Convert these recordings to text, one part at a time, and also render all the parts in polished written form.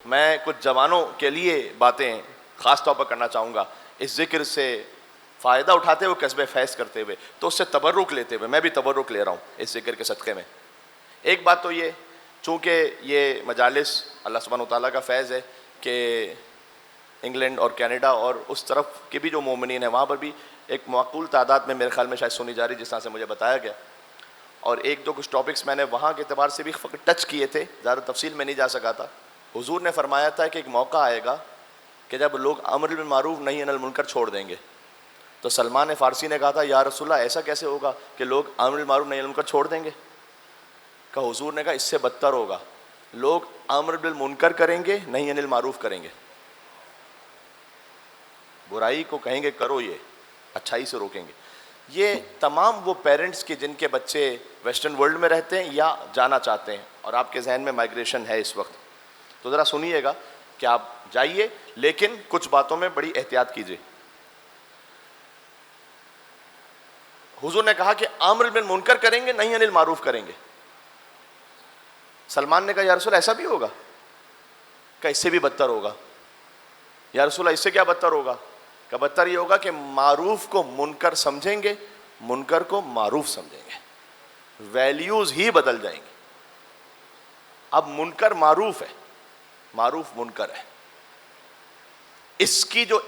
میں کچھ جوانوں کے لیے باتیں خاص طور پر کرنا چاہوں گا، اس ذکر سے فائدہ اٹھاتے ہوئے، کسب فیض کرتے ہوئے، تو اس سے تبرک لیتے ہوئے، میں بھی تبرک لے رہا ہوں اس ذکر کے صدقے میں۔ ایک بات تو یہ، چونکہ یہ مجالس اللہ سبحانہ وتعالیٰ کا فیض ہے کہ انگلینڈ اور کینیڈا اور اس طرف کے بھی جو مومنین ہیں وہاں پر بھی ایک معقول تعداد میں میرے خیال میں شاید سنی جا رہی، جس طرح سے مجھے بتایا گیا، اور ایک دو کچھ ٹاپکس میں نے وہاں کے اعتبار سے بھی ٹچ کیے تھے، زیادہ تفصیل میں نہیں جا سکا تھا۔ حضور نے فرمایا تھا کہ ایک موقع آئے گا کہ جب لوگ امر بالمعروف نہی عن المنکر چھوڑ دیں گے، تو سلمان فارسی نے کہا تھا یا رسول اللہ ایسا کیسے ہوگا کہ لوگ امر بالمعروف نہی عن المنکر چھوڑ دیں گے؟ کہ حضور نے کہا اس سے بدتر ہوگا، لوگ امر بالمنکر کریں گے، نہی عن المعروف کریں گے، برائی کو کہیں گے کرو، یہ اچھائی سے روکیں گے۔ یہ تمام وہ پیرنٹس کے جن کے بچے ویسٹرن ورلڈ میں رہتے ہیں یا جانا چاہتے ہیں، اور آپ کے ذہن میں مائگریشن ہے اس وقت، تو ذرا سنیے گا کہ آپ جائیے، لیکن کچھ باتوں میں بڑی احتیاط کیجیے۔ حضور نے کہا کہ امر بالمنکر کریں گے، نہی عن المعروف کریں گے۔ سلمان نے کہا یا رسول اللہ ایسا بھی ہوگا؟ کہ اس سے بھی بدتر ہوگا۔ یا رسول اللہ اس سے کیا بدتر ہوگا؟ کہ بدتر یہ ہوگا کہ معروف کو منکر سمجھیں گے، منکر کو معروف سمجھیں گے، ویلیوز ہی بدل جائیں گی۔ اب منکر معروف ہے، معروف منکر ہے۔ اس کی جو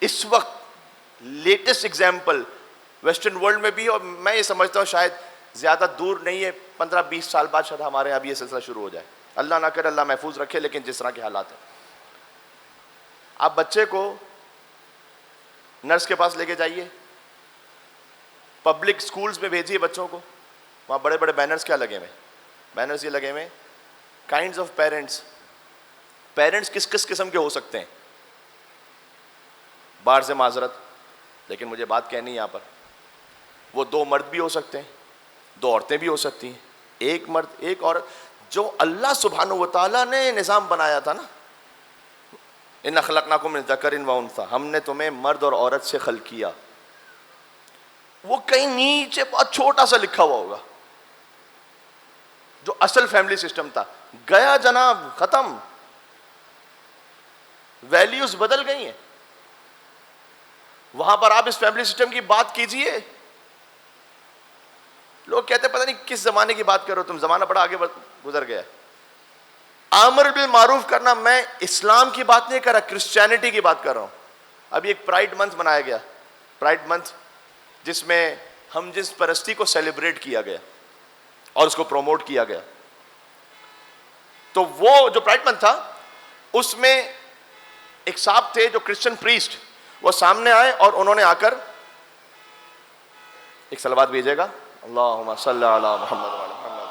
اس وقت لیٹسٹ اگزامپل ویسٹرن ورلڈ میں بھی، اور میں یہ سمجھتا ہوں شاید زیادہ دور نہیں ہے، 15-20 سال بعد شاید ہمارے یہاں بھی یہ سلسلہ شروع ہو جائے، اللہ نہ کرے، اللہ محفوظ رکھے، لیکن جس طرح کے حالات ہیں، آپ بچے کو نرس کے پاس لے کے جائیے، پبلک سکولز میں بھیجیے بچوں کو، وہاں بڑے بڑے بینرز کیا لگے ہوئے، بینرز یہ لگے ہوئے کائنڈز آف پیرنٹس، پیرنٹس کس کس قسم کے ہو سکتے ہیں، باہر سے معذرت، لیکن مجھے بات کہنی ہے یہاں پر، وہ 2 مرد بھی ہو سکتے ہیں، 2 عورتیں بھی ہو سکتی ہیں، ایک مرد ایک عورت، جو اللہ سبحانہ وتعالیٰ نے نظام بنایا تھا نا، اِنَّا خَلَقْنَاكُم مِّن ذَكَرٍ وَأُنثىٰ، ہم نے تمہیں مرد اور عورت سے خلق کیا، وہ کہیں نیچے بہت چھوٹا سا لکھا ہوا ہوگا، جو اصل فیملی سسٹم تھا، گیا جناب، ختم، ویلیوز بدل گئی ہیں۔ وہاں پر آپ اس فیملی سسٹم کی بات کیجئے، لوگ کہتے ہیں پتہ نہیں کس زمانے کی بات کرو تم، زمانہ بڑا آگے گزر گیا۔ امر بالمعروف کرنا، میں اسلام کی بات نہیں کر رہا، کرسچینٹی کی بات کر رہا ہوں۔ ابھی ایک پرائڈ منتھ منایا گیا، پرائڈ منتھ، جس میں ہم جنس پرستی کو سیلیبریٹ کیا گیا اور اس کو پروموٹ کیا گیا۔ تو وہ جو پرائڈ منتھ تھا، اس میں ایک صاحب تھے جو کرسچن پریسٹ، وہ سامنے آئے اور انہوں نے آ کر ایک صلوات بھیجے گا، اللہم صلی علی محمد وعلی محمد،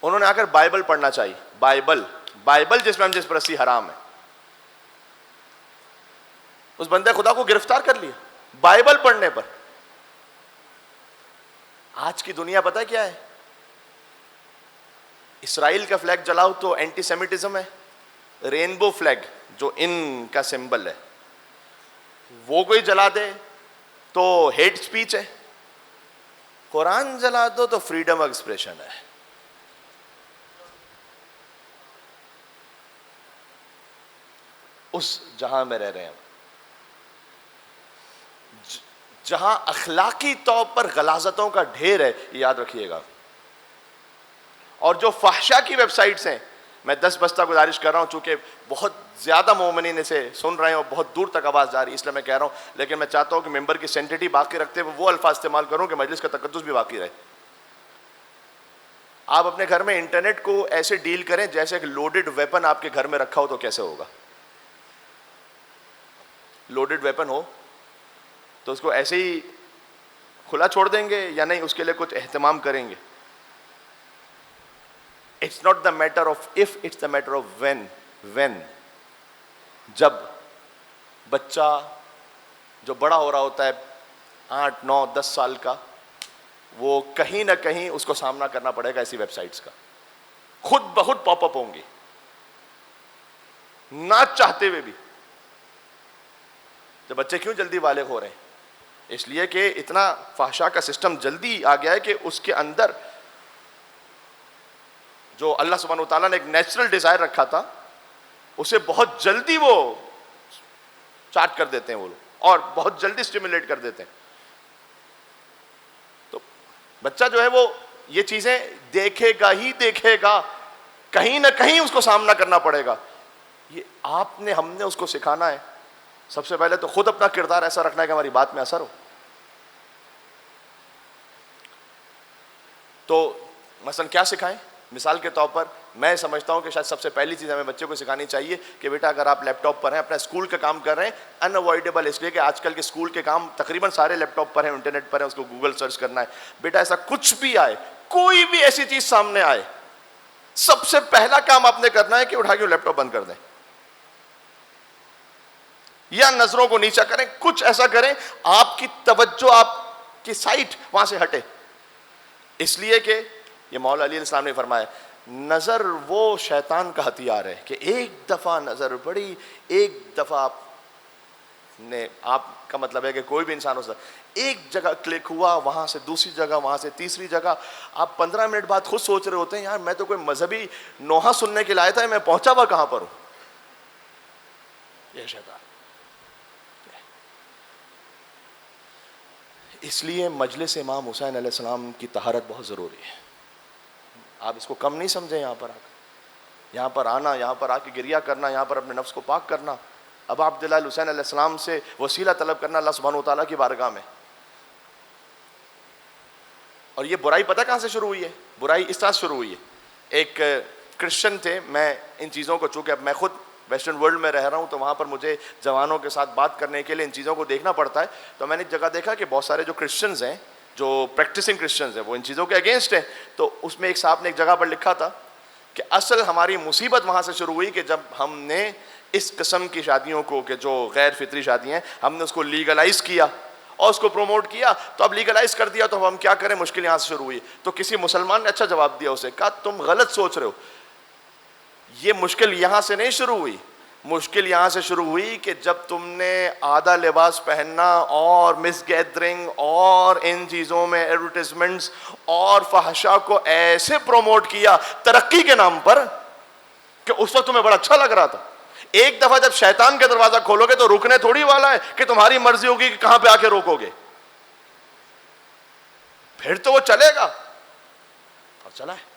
انہوں نے آ کر بائبل پڑھنا چاہیے، بائبل جس میں ہم جس پرستی حرام ہے، اس بندے خدا کو گرفتار کر لیا بائبل پڑھنے پر۔ آج کی دنیا پتہ ہے کیا ہے؟ اسرائیل کا فلیگ جلاؤ تو اینٹی سیمیٹزم ہے، رینبو فلیگ جو ان کا سمبل ہے وہ کوئی جلا دے تو ہیٹ سپیچ ہے، قرآن جلا دو تو فریڈم آف ایکسپریشن ہے۔ اس جہاں میں رہ رہے ہیں، جہاں اخلاقی طور پر غلاظتوں کا ڈھیر ہے، یہ یاد رکھیے گا۔ اور جو فحشا کی ویب سائٹس ہیں، میں 10 بستہ گزارش کر رہا ہوں، چونکہ بہت زیادہ مومنین اسے سن رہے ہیں اور بہت دور تک آواز جا رہی ہے، اس لیے میں کہہ رہا ہوں، لیکن میں چاہتا ہوں کہ ممبر کی سینٹیٹی باقی رکھتے ہوئے وہ الفاظ استعمال کروں کہ مجلس کا تقدس بھی باقی رہے۔ آپ اپنے گھر میں انٹرنیٹ کو ایسے ڈیل کریں جیسے ایک لوڈڈ ویپن آپ کے گھر میں رکھا ہو، تو کیسے ہوگا؟ لوڈڈ ویپن ہو تو اس کو ایسے ہی کھلا چھوڑ دیں گے یا نہیں، اس کے لیے کچھ اہتمام کریں گے۔ It's not the matter of if, it's the matter of when. جب بچہ جو بڑا ہو رہا ہوتا ہے 8, 9, 10 سال کا، وہ کہیں نہ کہیں اس کو سامنا کرنا پڑے گا ایسی ویب سائٹس کا، خود بخود پاپ اپ ہوں گی، نہ چاہتے ہوئے بھی۔ تو بچے کیوں جلدی بالغ ہو رہے ہیں؟ اس لیے کہ اتنا فحشا کا سسٹم جلدی آ گیا ہے کہ اس کے اندر جو اللہ سبحانہ وتعالیٰ نے ایک نیچرل ڈیزائر رکھا تھا اسے بہت جلدی وہ چارج کر دیتے ہیں وہ لوگ، اور بہت جلدی اسٹیمولیٹ کر دیتے ہیں. تو بچہ جو ہے وہ یہ چیزیں دیکھے گا ہی دیکھے گا، کہیں نہ کہیں اس کو سامنا کرنا پڑے گا. یہ آپ نے ہم نے اس کو سکھانا ہے. سب سے پہلے تو خود اپنا کردار ایسا رکھنا ہے کہ ہماری بات میں اثر ہو. تو مثلا کیا سکھائیں؟ مثال کے طور پر میں سمجھتا ہوں کہ شاید سب سے پہلی چیز ہمیں بچے کو سکھانی چاہیے کہ بیٹا اگر آپ لیپ ٹاپ پر ہیں، اپنا اسکول کا کام کر رہے ہیں، ان اوائڈیبل، اس لیے کہ آج کل کے اسکول کے کام تقریباً سارے لیپ ٹاپ پر ہیں، انٹرنیٹ پر ہیں، اس کو گوگل سرچ کرنا ہے. بیٹا ایسا کچھ بھی آئے، کوئی بھی ایسی چیز سامنے آئے، سب سے پہلا کام آپ نے کرنا ہے کہ اٹھا کے لیپ ٹاپ بند کر دیں یا نظروں کو نیچا کریں، کچھ ایسا کریں آپ کی توجہ، آپ کی سائٹ وہاں سے ہٹے. اس لیے کہ یہ مولا علی علیہ السلام نے فرمایا نظر وہ شیطان کا ہتھیار ہے کہ ایک دفعہ نظر پڑی، ایک دفعہ آپ کا مطلب ہے کہ کوئی بھی انسان ہو سکتا، ایک جگہ کلک ہوا، وہاں سے دوسری جگہ، وہاں سے تیسری جگہ، آپ 15 منٹ بعد خود سوچ رہے ہوتے ہیں یار میں تو کوئی مذہبی نوحہ سننے کے لیے آیا تھا، میں پہنچا ہوا کہاں پر ہوں. یہ شیطان. اس لیے مجلس امام حسین علیہ السلام کی طہارت بہت ضروری ہے. آپ اس کو کم نہیں سمجھیں. یہاں پر یہاں پر آنا، یہاں پر آ کے گریہ کرنا، یہاں پر اپنے نفس کو پاک کرنا، اب عبداللہ حسین علیہ السلام سے وسیلہ طلب کرنا اللہ سبحانہ وتعالیٰ کی بارگاہ میں. اور یہ برائی پتہ کہاں سے شروع ہوئی ہے؟ برائی اس طرح شروع ہوئی ہے. ایک کرسچن تھے، میں ان چیزوں کو، چونکہ اب میں خود ویسٹرن ورلڈ میں رہ رہا ہوں تو وہاں پر مجھے جوانوں کے ساتھ بات کرنے کے لیے ان چیزوں کو دیکھنا پڑتا ہے. تو میں نے ایک جگہ دیکھا کہ بہت سارے جو کرسچنز ہیں، جو پریکٹسنگ کرسچنز ہیں، وہ ان چیزوں کے اگینسٹ ہیں. تو اس میں ایک صاحب نے ایک جگہ پر لکھا تھا کہ اصل ہماری مصیبت وہاں سے شروع ہوئی کہ جب ہم نے اس قسم کی شادیوں کو، کہ جو غیر فطری شادیاں ہیں، ہم نے اس کو لیگلائز کیا اور اس کو پروموٹ کیا. تو اب لیگلائز کر دیا تو ہم کیا کریں، مشکل یہاں سے شروع ہوئی. تو کسی مسلمان نے اچھا جواب دیا اسے، کہا تم غلط سوچ رہے ہو، یہ مشکل یہاں سے نہیں شروع ہوئی، مشکل یہاں سے شروع ہوئی کہ جب تم نے آدھا لباس پہننا اور مس گیدرنگ اور ان چیزوں میں ایڈورٹیزمنٹس اور فحشا کو ایسے پروموٹ کیا ترقی کے نام پر کہ اس وقت تمہیں بڑا اچھا لگ رہا تھا. ایک دفعہ جب شیطان کا دروازہ کھولو گے تو رکنے تھوڑی والا ہے کہ تمہاری مرضی ہوگی کہ کہاں پہ آ کے روکو گے. پھر تو وہ چلے گا، اور چلا ہے.